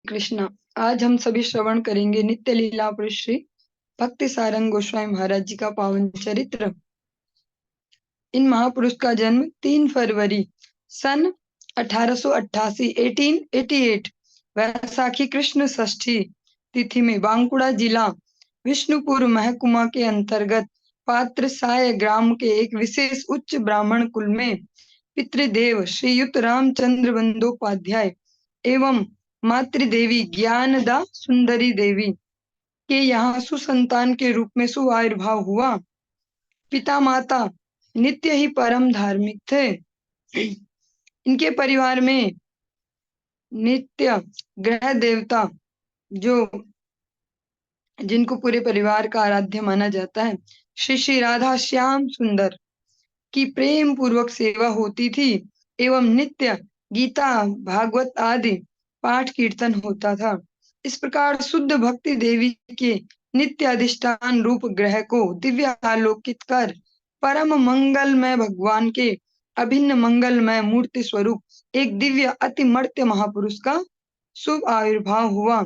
कृष्णा। आज हम सभी श्रवण करेंगे नित्य लीला पुरुष श्री भक्ति सारंग गोस्वामी महाराज जी का पावन चरित्र। इन महापुरुष का जन्म 3 फरवरी सन 1888 1888 वैसाखी कृष्ण षष्ठी तिथि में बांकुड़ा जिला विष्णुपुर महकुमा के अंतर्गत पात्र साय ग्राम के एक विशेष उच्च ब्राह्मण कुल में पितृदेव श्रीयुत रामचंद्र बंदोपाध्याय एवं मातृदेवी ज्ञानदा सुंदरी देवी के यहाँ सुसंतान के रूप में सुआविर्भाव हुआ। पिता माता नित्य ही परम धार्मिक थे। इनके परिवार में नित्य ग्रह देवता जो जिनको पूरे परिवार का आराध्य माना जाता है श्री श्री राधा श्याम सुंदर की प्रेम पूर्वक सेवा होती थी एवं नित्य गीता भागवत आदि पाठ कीर्तन होता था। इस प्रकार शुद्ध भक्ति देवी के नित्य अधिष्ठान रूप ग्रह को दिव्य आलोकित कर परम मंगलमय भगवान के अभिन्न मंगलमय मूर्ति स्वरूप एक दिव्य अति मर्त्य महापुरुष का शुभ आविर्भाव हुआ।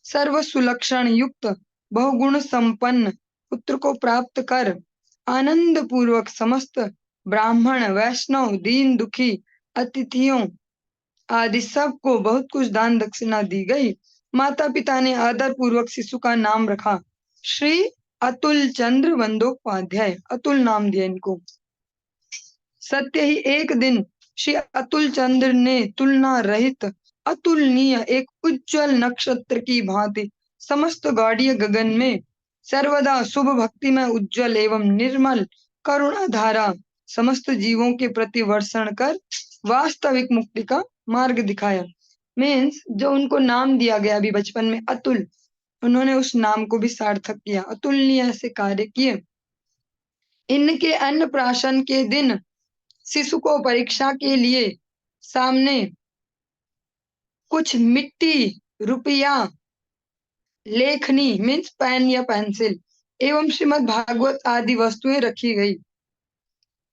सर्व सुलक्षण युक्त बहुगुण संपन्न पुत्र को प्राप्त कर आनंद पूर्वक समस्त ब्राह्मण वैष्णव दीन दुखी अतिथियों आदि सबको बहुत कुछ दान दक्षिणा दी गई। माता पिता ने आदर पूर्वक शिशु का नाम रखा श्री अतुल चंद्र बंदोपाध्याय, अतुल नाम दिया इनको। सत्य ही एक दिन श्री अतुल चंद्र ने तुलना रहित अतुलनीय एक उज्जवल नक्षत्र की भांति समस्त गौड़ीय गगन में सर्वदा शुभ भक्ति में उज्जवल एवं निर्मल करुणा धारा समस्त जीवों के प्रति वर्षण कर वास्तविक मुक्ति का मार्ग दिखाया। मीन्स जो उनको नाम दिया गया अभी बचपन में अतुल, उन्होंने उस नाम को भी सार्थक किया, अतुलनीय ऐसे कार्य किए। इनके अन्नप्राशन के दिन शिशु को परीक्षा के लिए सामने कुछ मिट्टी, रुपया, लेखनी मीन्स पेन या पेंसिल एवं श्रीमद् भागवत आदि वस्तुएं रखी गई।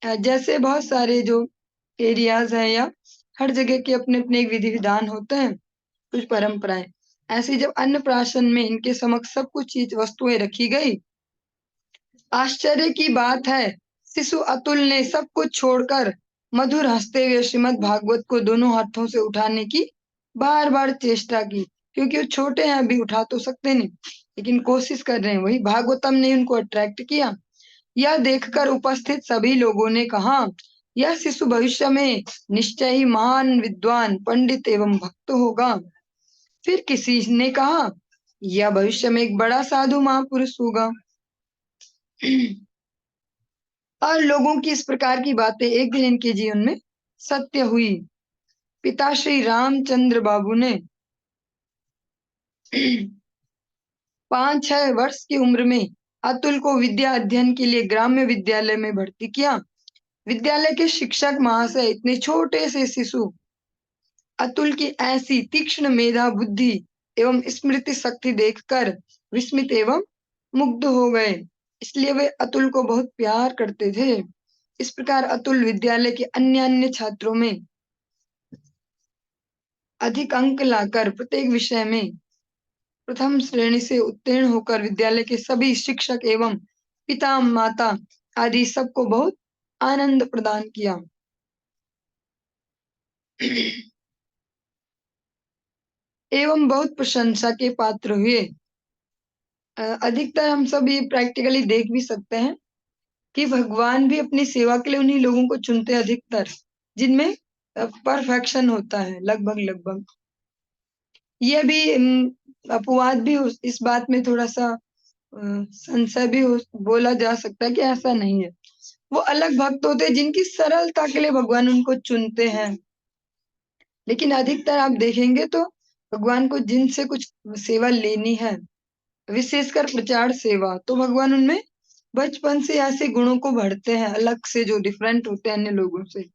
जैसे बहुत सारे जो एरियाज हैं या हर जगह के अपने अपने एक विधि विधान होते हैं, कुछ परंपराएं, ऐसी जब अन्नप्राशन में इनके समक्ष सब कुछ चीज वस्तुएं रखी गई। आश्चर्य की बात है शिशु अतुल ने सब कुछ छोड़कर मधुर हंसते हुए श्रीमद् भागवत को दोनों हाथों से उठाने की बार बार चेष्टा की, क्योंकि वो छोटे हैं अभी उठा तो सकते नहीं, लेकिन कोशिश कर रहे हैं। वही भागवतम ने उनको अट्रैक्ट किया। यह देखकर उपस्थित सभी लोगों ने कहा यह शिशु भविष्य में निश्चय ही महान विद्वान पंडित एवं भक्त होगा। फिर किसी ने कहा यह भविष्य में एक बड़ा साधु महापुरुष होगा। और लोगों की इस प्रकार की बातें एक दिन इनके जीवन में सत्य हुई। पिता श्री रामचंद्र बाबू ने 5-6 वर्ष की उम्र में अतुल को विद्या अध्ययन के लिए ग्राम्य विद्यालय में भर्ती किया। विद्यालय के शिक्षक महाशय इतने छोटे से शिशु अतुल की ऐसी तीक्ष्ण मेधा बुद्धि एवं स्मृति शक्ति देखकर विस्मित एवं मुग्ध हो गए, इसलिए वे अतुल को बहुत प्यार करते थे। इस प्रकार अतुल विद्यालय के अन्य छात्रों में अधिक अंक लाकर प्रत्येक विषय में प्रथम श्रेणी से उत्तीर्ण होकर विद्यालय के सभी शिक्षक एवं पिता माता आदि सबको बहुत आनंद प्रदान किया। एवं बहुत प्रशंसा के पात्र हुए। अधिकतर हम सब ये प्रैक्टिकली देख भी सकते हैं कि भगवान भी अपनी सेवा के लिए उन्हीं लोगों को चुनते हैं अधिकतर जिनमें परफेक्शन होता है। लगभग ये भी अपवाद भी इस बात में थोड़ा सा संशय भी बोला जा सकता है कि ऐसा नहीं है। वो अलग भक्त होते हैं जिनकी सरलता के लिए भगवान उनको चुनते हैं, लेकिन अधिकतर आप देखेंगे तो भगवान को जिनसे कुछ सेवा लेनी है, विशेषकर प्रचार सेवा, तो भगवान उनमें बचपन से ऐसे गुणों को भरते हैं अलग से जो डिफरेंट होते हैं अन्य लोगों से।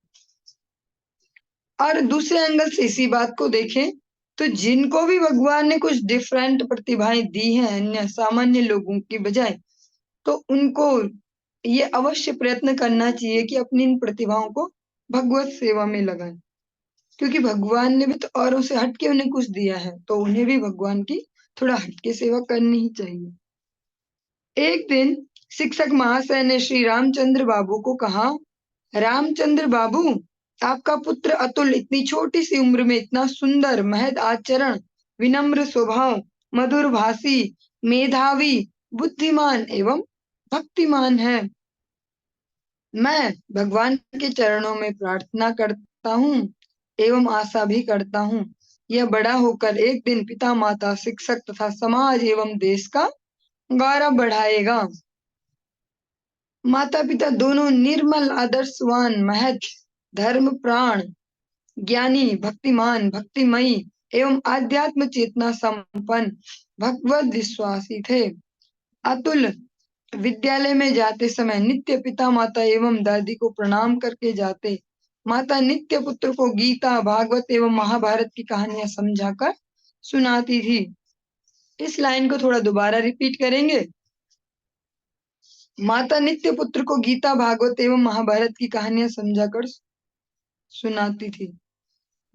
और दूसरे एंगल से इसी बात को देखें तो जिनको भी भगवान ने कुछ डिफरेंट प्रतिभाएं दी हैं अन्य सामान्य लोगों की बजाय, तो उनको ये अवश्य प्रयत्न करना चाहिए कि अपनी इन प्रतिभाओं को भगवत सेवा में लगाएं। क्योंकि भगवान ने भी तो औरों से हटके उन्हें कुछ दिया है, तो उन्हें भी भगवान की थोड़ा हटके सेवा करनी ही चाहिए। एक दिन शिक्षक महाशय ने श्री रामचंद्र बाबू को कहा, रामचंद्र बाबू, आपका पुत्र अतुल इतनी छोटी सी उम्र में इतना सुंदर, महद आचरण, विनम्र स्वभाव, मधुर भाषी, मेधावी, बुद्धिमान एवं भक्तिमान है। मैं भगवान के चरणों में प्रार्थना करता हूँ एवं आशा भी करता हूँ, यह बड़ा होकर एक दिन पिता माता, शिक्षक तथा समाज एवं देश का गौरव बढ़ाएगा। माता पिता दोनों निर्मल, आदर्शवान, महत, धर्म प्राण, ज्ञानी, भक्तिमान, भक्तिमयी एवं आध्यात्म चेतना संपन्न भगवत विश्वासी थे। अतुल विद्यालय में जाते समय नित्य पिता माता एवं दादी को प्रणाम करके जाते। माता नित्य पुत्र को गीता, भागवत एवं महाभारत की कहानियां समझाकर सुनाती थी। इस लाइन को थोड़ा दोबारा रिपीट करेंगे। माता नित्य पुत्र को गीता, भागवत एवं महाभारत की कहानियां समझाकर सुनाती थी।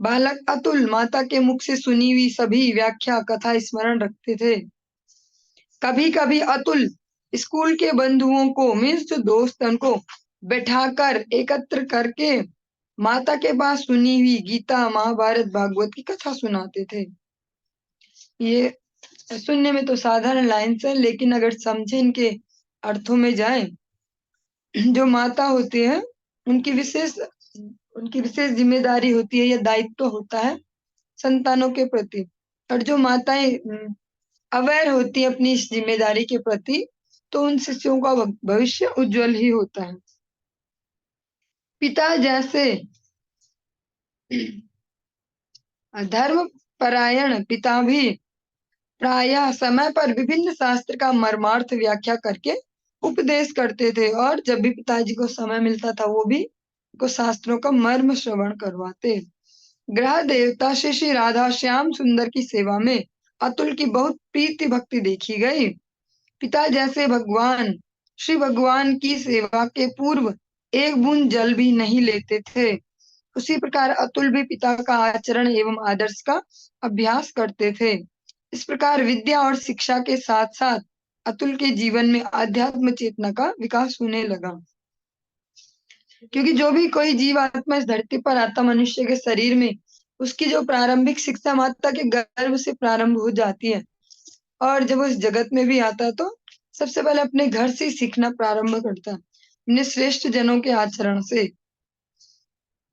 बालक अतुल माता के मुख से सुनी हुई सभी व्याख्या कथा स्मरण रखते थे। कभी कभी अतुल स्कूल के बंधुओं को, मीन्स जो दोस्तों को बैठाकर एकत्र करके माता के पास सुनी हुई गीता, महाभारत, भागवत की कथा सुनाते थे। ये सुनने में तो साधारण लाइन्स है, लेकिन अगर समझे इनके अर्थों में जाए, जो माता होती है उनकी विशेष जिम्मेदारी होती है या दायित्व होता है संतानों के प्रति, और जो माताएं अवेयर होती है अपनी इस जिम्मेदारी के प्रति, तो उन शिष्यों का भविष्य उज्जवल ही होता है। पिता जैसे धर्म परायण पिता भी प्रायः समय पर विभिन्न शास्त्र का मर्मार्थ व्याख्या करके उपदेश करते थे, और जब भी पिताजी को समय मिलता था वो भी को शास्त्रों का मर्म श्रवण करवाते। ग्रह देवता श्री श्री राधा श्याम सुंदर की सेवा में अतुल की बहुत प्रीति भक्ति देखी गई। पिता जैसे भगवान श्री भगवान की सेवा के पूर्व एक बूंद जल भी नहीं लेते थे, उसी प्रकार अतुल भी पिता का आचरण एवं आदर्श का अभ्यास करते थे। इस प्रकार विद्या और शिक्षा के साथ साथ अतुल के जीवन में आध्यात्म चेतना का विकास होने लगा। क्योंकि जो भी कोई जीव आत्मा इस धरती पर आता मनुष्य के शरीर में, उसकी जो प्रारंभिक शिक्षा माता के गर्भ से प्रारंभ हो जाती है, और जब वो इस जगत में भी आता है तो सबसे पहले अपने घर से ही सीखना प्रारंभ करता है, अपने श्रेष्ठ जनों के आचरण से।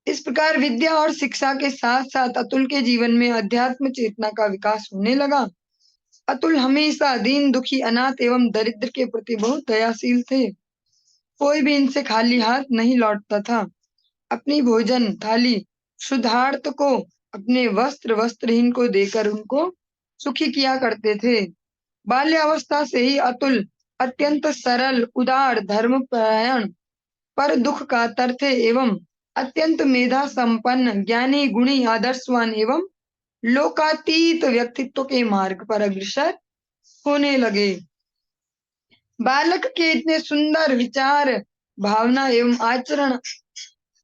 इस प्रकार विद्या और शिक्षा के साथ साथ अतुल के जीवन में अध्यात्म चेतना का विकास होने लगा। अतुल हमेशा दीन दुखी, अनाथ एवं दरिद्र के प्रति बहुत दयाशील थे। कोई भी इनसे खाली हाथ नहीं लौटता था। अपनी भोजन थाली क्षुधार्त को, अपने वस्त्र वस्त्रहीन को देकर उनको सुखी किया करते थे। बाल्यावस्था से ही अतुल अत्यंत सरल, उदार, धर्मपरायण, पर दुख कातर थे एवं अत्यंत मेधा संपन्न, ज्ञानी, गुणी, आदर्शवान एवं लोकातीत व्यक्तित्व के मार्ग पर अग्रसर होने लगे। बालक के इतने सुंदर विचार, भावना एवं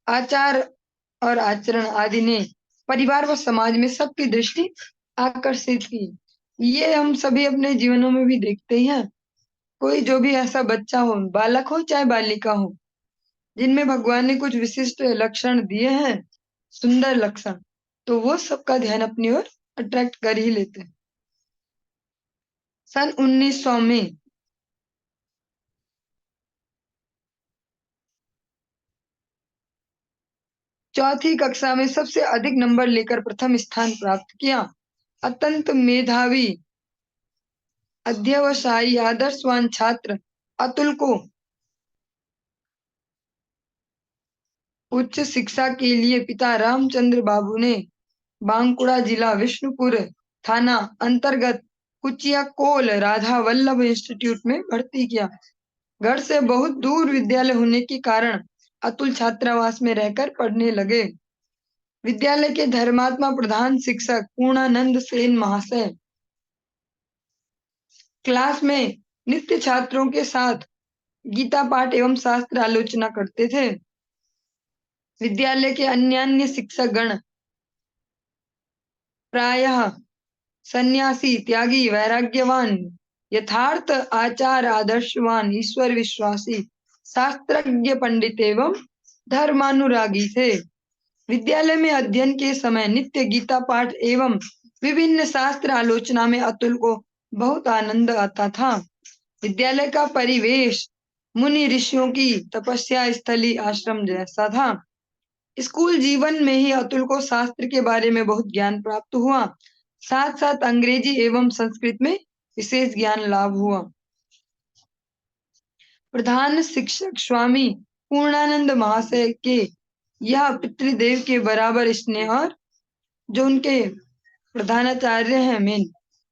आचरण आदि ने परिवार व समाज में सबकी दृष्टि आकर्षित की। ये हम सभी अपने जीवनों में भी देखते ही हैं। कोई जो भी ऐसा बच्चा हो, बालक हो चाहे बालिका हो, जिनमें भगवान ने कुछ विशिष्ट लक्षण दिए हैं, सुंदर लक्षण, तो वो सबका ध्यान अपनी ओर अट्रैक्ट कर ही लेते हैं। सन 1900 में चौथी कक्षा में सबसे अधिक नंबर लेकर प्रथम स्थान प्राप्त किया। अत्यंत मेधावी, अध्यवसायी, आदर्शवान छात्र अतुल को उच्च शिक्षा के लिए पिता रामचंद्र बाबू ने बांकुड़ा जिला, विष्णुपुर थाना अंतर्गत कुचियाकोल राधा वल्लभ इंस्टीट्यूट में भर्ती किया। घर से बहुत दूर विद्यालय होने के कारण अतुल छात्रावास में रहकर पढ़ने लगे। विद्यालय के धर्मात्मा प्रधान शिक्षक पूर्णानंद सेन महाशय क्लास में नित्य छात्रों के साथ गीता पाठ एवं शास्त्र आलोचना करते थे। विद्यालय के अन्य शिक्षक गण प्रायः सन्यासी, त्यागी, वैराग्यवान, यथार्थ आचार आदर्शवान, ईश्वर विश्वासी, शास्त्रज्ञ, पंडित एवं धर्मानुरागी थे। विद्यालय में अध्ययन के समय नित्य गीता पाठ एवं विभिन्न शास्त्र आलोचना में अतुल को बहुत आनंद आता था। विद्यालय का परिवेश मुनि ऋषियों की तपस्या स्थली आश्रम जैसा था। स्कूल जीवन में ही अतुल को शास्त्र के बारे में बहुत ज्ञान प्राप्त हुआ। साथ साथ अंग्रेजी एवं संस्कृत में विशेष ज्ञान लाभ हुआ। प्रधान शिक्षक स्वामी पूर्णानंद महाशय के यह पितृदेव के बराबर स्नेह और जो उनके प्रधानाचार्य हैं मेन,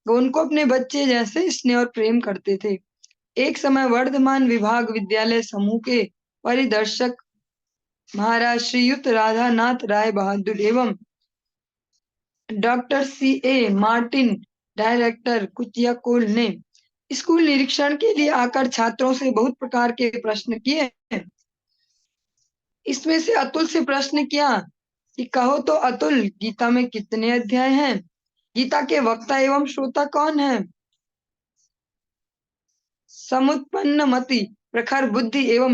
वो उनको अपने बच्चे जैसे स्नेह और प्रेम करते थे। एक समय वर्धमान विभाग विद्यालय समूह के परिदर्शक महाराज श्रीयुत राधानाथ राय बहादुर एवं डॉक्टर C.A. मार्टिन डायरेक्टर कुचियाकोल ने स्कूल निरीक्षण के लिए आकर छात्रों से बहुत प्रकार के प्रश्न किए। इसमें से अतुल से प्रश्न किया कि कहो तो अतुल, गीता में कितने अध्याय हैं? गीता के वक्ता एवं श्रोता कौन है? समुत्पन्न मति, प्रखर बुद्धि एवं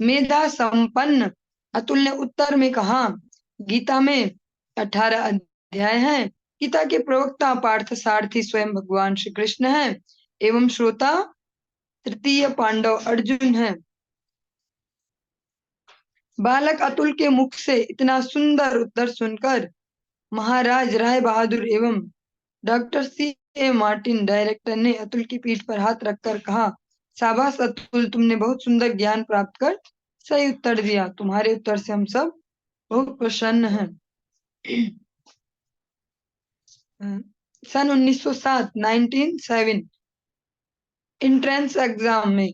मेधा संपन्न। अतुल ने उत्तर में कहा, गीता में 18 अध्याय हैं। गीता के प्रवक्ता पार्थ सारथी स्वयं भगवान श्री कृष्ण हैं एवं श्रोता तृतीय पांडव अर्जुन हैं। बालक अतुल के मुख से इतना सुंदर उत्तर सुनकर महाराज राय बहादुर एवं डॉक्टर C.A. मार्टिन डायरेक्टर ने अतुल की पीठ पर हाथ रखकर कहा, शाबाश अतुल, तुमने बहुत सुंदर ज्ञान प्राप्त कर सही उत्तर दिया। तुम्हारे उत्तर से हम सब बहुत प्रसन्न हैं। सन 1907 1907 एंट्रेंस एग्जाम में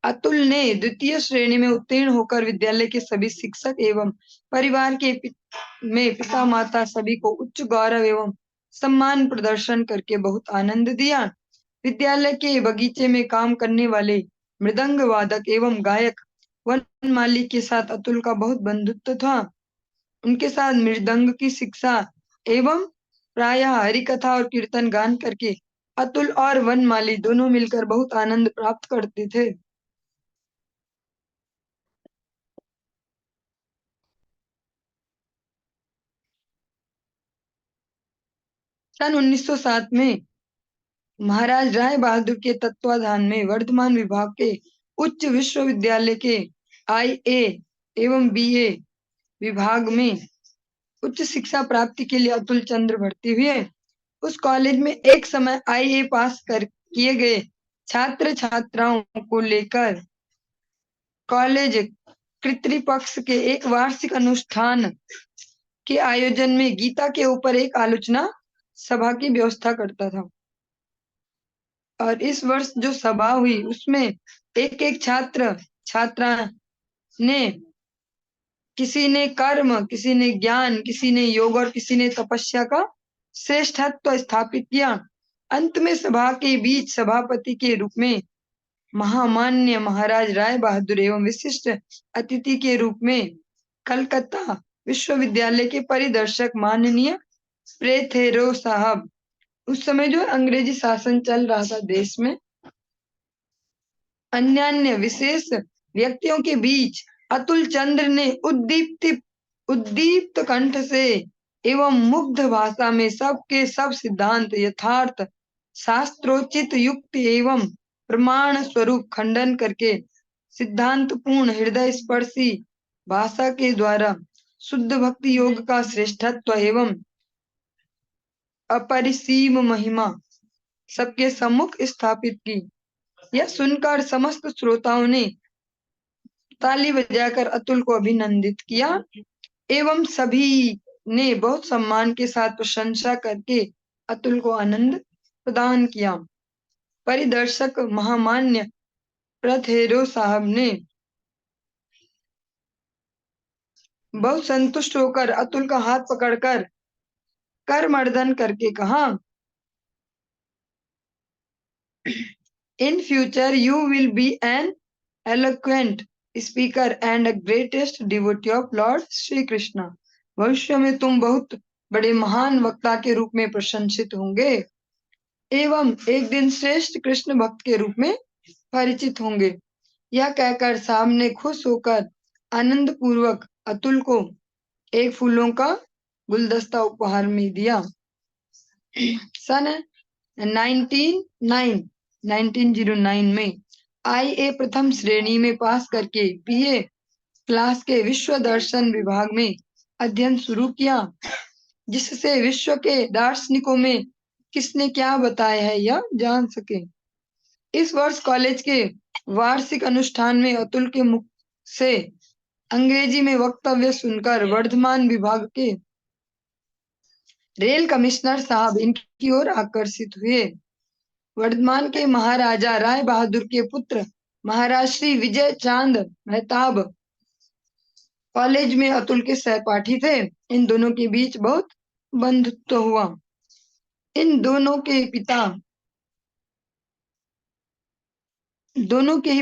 अतुल ने द्वितीय श्रेणी में उत्तीर्ण होकर विद्यालय के सभी शिक्षक एवं परिवार के में पिता माता सभी को उच्च गौरव एवं सम्मान प्रदर्शन करके बहुत आनंद दिया। विद्यालय के बगीचे में काम करने वाले मृदंग वादक एवं गायक वनमाली के साथ अतुल का बहुत बंधुत्व था। उनके साथ मृदंग की शिक्षा एवं प्रायः हरिकथा और कीर्तन गान करके अतुल और वनमाली दोनों मिलकर बहुत आनंद प्राप्त करते थे। सन 1907 में महाराज राय बहादुर के तत्वाधान में वर्धमान विभाग के उच्च विश्वविद्यालय के IA एवं BA विभाग में उच्च शिक्षा प्राप्ति के लिए अतुल चंद्र भर्ती हुए। उस कॉलेज में एक समय IA पास कर किए गए छात्र छात्राओं को लेकर कॉलेज कृतृपक्ष के एक वार्षिक अनुष्ठान के आयोजन में गीता के ऊपर एक आलोचना सभा की व्यवस्था करता था। और इस वर्ष जो सभा हुई उसमें एक एक छात्र छात्रा ने, किसी ने कर्म, किसी ने ज्ञान, किसी ने योग और किसी ने तपस्या का श्रेष्ठत्व स्थापित किया। अंत में सभा के बीच सभापति के रूप में महामान्य महाराज राय बहादुर एवं विशिष्ट अतिथि के रूप में कलकत्ता विश्वविद्यालय के परिदर्शक माननीय प्रेथेरो साहब, उस समय जो अंग्रेजी शासन चल रहा था देश में, अन्य विशेष व्यक्तियों के बीच अतुल चंद्र ने उद्दीप्त कंठ से एवं मुग्ध भाषा में सबके सब सिद्धांत यथार्थ शास्त्रोचित युक्ति एवं प्रमाण स्वरूप खंडन करके सिद्धांत पूर्ण हृदय स्पर्शी भाषा के द्वारा शुद्ध भक्ति योग का श्रेष्ठत्व एवं अपरिसीम महिमा सबके सम्मुख स्थापित की। यह सुनकर समस्त श्रोताओं ने ताली बजाकर अतुल को अभिनंदित किया एवं सभी ने बहुत सम्मान के साथ प्रशंसा करके अतुल को आनंद प्रदान किया। परिदर्शक महामान्य प्रथेरो साहब ने बहुत संतुष्ट होकर अतुल का हाथ पकड़कर करमर्दन करके कहा, in future you will be an eloquent speaker and a greatest devotee of Lord Shri Krishna. भविष्य में तुम बहुत बड़े महान वक्ता के रूप में प्रशंसित होंगे एवं एक दिन श्रेष्ठ कृष्ण भक्त के रूप में परिचित होंगे। यह कहकर साहब ने खुश होकर आनंद पूर्वक अतुल को एक फूलों का गुलदस्ता उपहार में दिया। सन 1909 में IA प्रथम श्रेणी में पास करके BA क्लास के विश्व दर्शन विभाग में अध्ययन शुरू किया, जिससे विश्व के दार्शनिकों में किसने क्या बताया है यह जान सके। इस वर्ष कॉलेज के वार्षिक अनुष्ठान में अतुल के मुख से अंग्रेजी में वक्तव्य सुनकर वर्धमान विभाग के रेल कमिश्नर साहब इनकी ओर आकर्षित हुए। वर्धमान के महाराजा राय बहादुर के पुत्र महाराज श्री विजय चांद मेहताब कॉलेज में अतुल के सहपाठी थे। इन दोनों के बीच बहुत बंधुत्व हुआ। इन दोनों के ही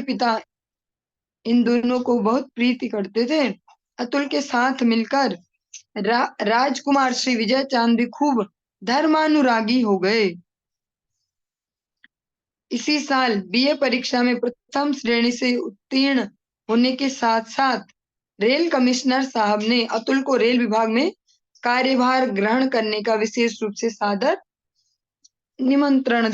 पिता इन दोनों को बहुत प्रीति करते थे। अतुल के साथ मिलकर राजकुमार श्री विजय चांद भी खूब धर्मानुरागी हो गए। इसी साल BA परीक्षा में प्रथम श्रेणी से उत्तीर्ण होने के साथ साथ रेल कमिश्नर साहब ने अतुल को रेल विभाग में कार्यभार ग्रहण करने का विशेष रूप से सादर आमंत्रण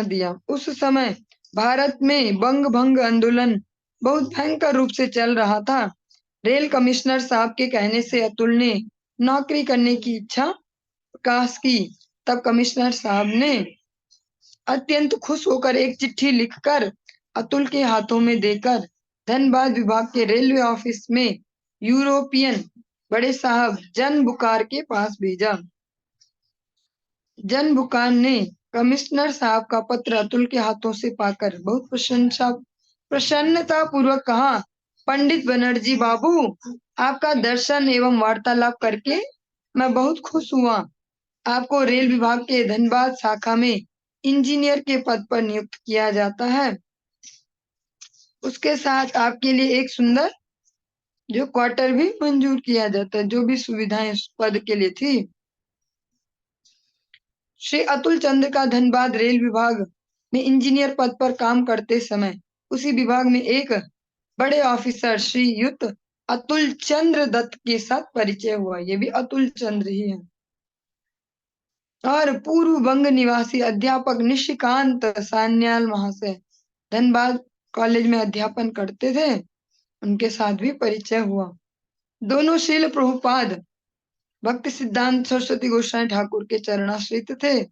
दिया। उस समय भारत में बंग भंग आंदोलन बहुत भयंकर रूप से चल रहा था। रेल कमिश्नर साहब के कहने से अतुल ने नौकरी करने की इच्छा प्रकाश की। तब कमिश्नर साहब ने अत्यंत खुश होकर एक चिट्ठी लिखकर अतुल के हाथों में देकर धनबाद विभाग के रेलवे ऑफिस में यूरोपियन बड़े साहब जन बुकार के पास भेजा। जन बुकार ने कमिश्नर साहब का पत्र अतुल के हाथों से पाकर बहुत प्रसन्नता पूर्वक कहा, पंडित बनर्जी बाबू, आपका दर्शन एवं वार्तालाप करके मैं बहुत खुश हुआ। आपको रेल विभाग के धनबाद शाखा में इंजीनियर के पद पर नियुक्त किया जाता है। उसके साथ आपके लिए एक सुंदर जो क्वार्टर भी मंजूर किया जाता है, जो भी सुविधाएं उस पद के लिए थी। श्री अतुल चंद्र का धनबाद रेल विभाग में इंजीनियर पद पर काम करते समय उसी विभाग में एक बड़े ऑफिसर श्रीयुत अतुल चंद्र दत्त के साथ परिचय हुआ। ये भी अतुल चंद्र ही है। और पूर्व बंग निवासी अध्यापक निशिकांत सान्याल महाशय धनबाद कॉलेज में अध्यापन करते थे, उनके साथ भी परिचय हुआ। दोनों श्रील प्रभुपाद भक्ति सिद्धांत सरस्वती गोस्वामी ठाकुर के चरणाश्रित थे।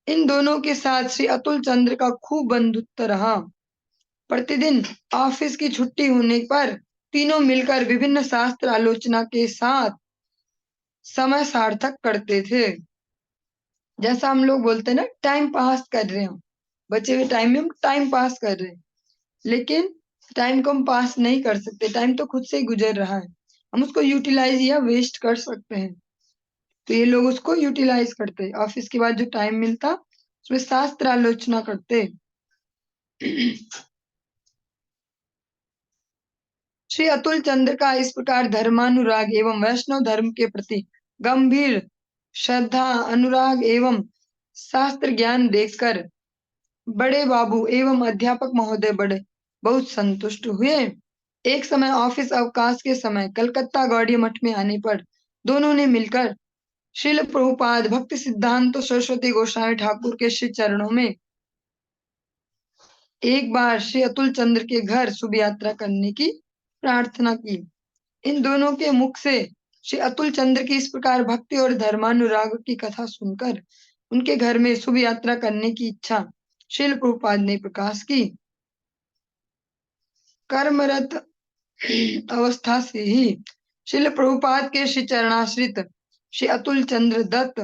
इन दोनों के साथ श्री अतुल चंद्र का खूब बंधुत्व रहा। प्रतिदिन ऑफिस की छुट्टी होने पर तीनों मिलकर विभिन्न शास्त्र आलोचना के साथ समय सार्थक करते थे। जैसा हम लोग बोलते हैं ना, टाइम पास कर रहे हो, बचे हुए टाइम में हम टाइम पास कर रहे हैं, लेकिन टाइम को हम पास नहीं कर सकते। टाइम तो खुद से ही गुजर रहा है, हम उसको यूटिलाइज या वेस्ट कर सकते हैं। तो ये लोग उसको यूटिलाइज करते, ऑफिस के बाद जो टाइम मिलता उसमें शास्त्र आलोचना करते। श्री अतुल चंद्र का इस प्रकार धर्मानुराग एवं वैष्णव धर्म के प्रति गंभीर श्रद्धा अनुराग एवं शास्त्र ज्ञान देखकर बड़े बाबू एवं अध्यापक महोदय बहुत संतुष्ट हुए। एक समय ऑफिस अवकाश के समय कलकत्ता गौड़िया मठ में आने पर दोनों ने मिलकर श्रील प्रभुपाद भक्ति सिद्धांत सरस्वती गोस्वामी ठाकुर के श्री चरणों में एक बार श्री अतुल चंद्र के घर शुभ यात्रा करने की प्रार्थना की। इन दोनों के मुख से श्री अतुल चंद्र की इस प्रकार भक्ति और धर्मानुराग की कथा सुनकर उनके घर में शुभ यात्रा करने की इच्छा श्रील प्रभुपाद ने प्रकाश की। कर्मरत अवस्था से ही श्रील प्रभुपाद के श्री चरणाश्रित श्री अतुल चंद्र दत्त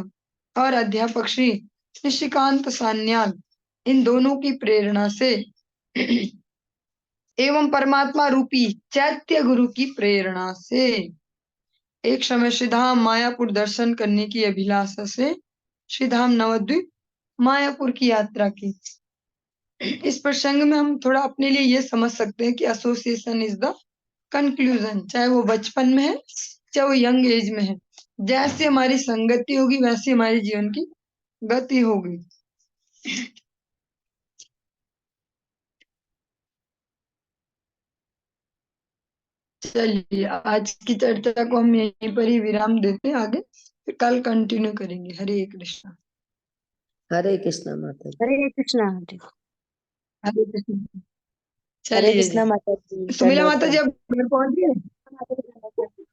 और अध्यापक श्री निशिकांत सान्याल इन दोनों की प्रेरणा से एवं परमात्मा रूपी चैत्य गुरु की प्रेरणा से एक समय श्रीधाम मायापुर दर्शन करने की अभिलाषा से श्रीधाम नवद्वीप मायापुर की यात्रा की। इस प्रसंग में हम थोड़ा अपने लिए ये समझ सकते हैं कि एसोसिएशन इज द कंक्लूजन, चाहे वो बचपन में है चाहे वो यंग एज में है, जैसे हमारी संगति होगी वैसे हमारे जीवन की गति होगी। चलिए आज की चर्चा को हम यहीं पर ही विराम देते हैं, आगे फिर कल कंटिन्यू करेंगे। हरे कृष्णा। हरे कृष्णा माता जी। हरे कृष्णा आंटी। हरे कृष्णा। हरे चलिए कृष्णा जी, माता जी। सुमिला दंडवत माता जी प्रणाम। अब घर पहुंच गए?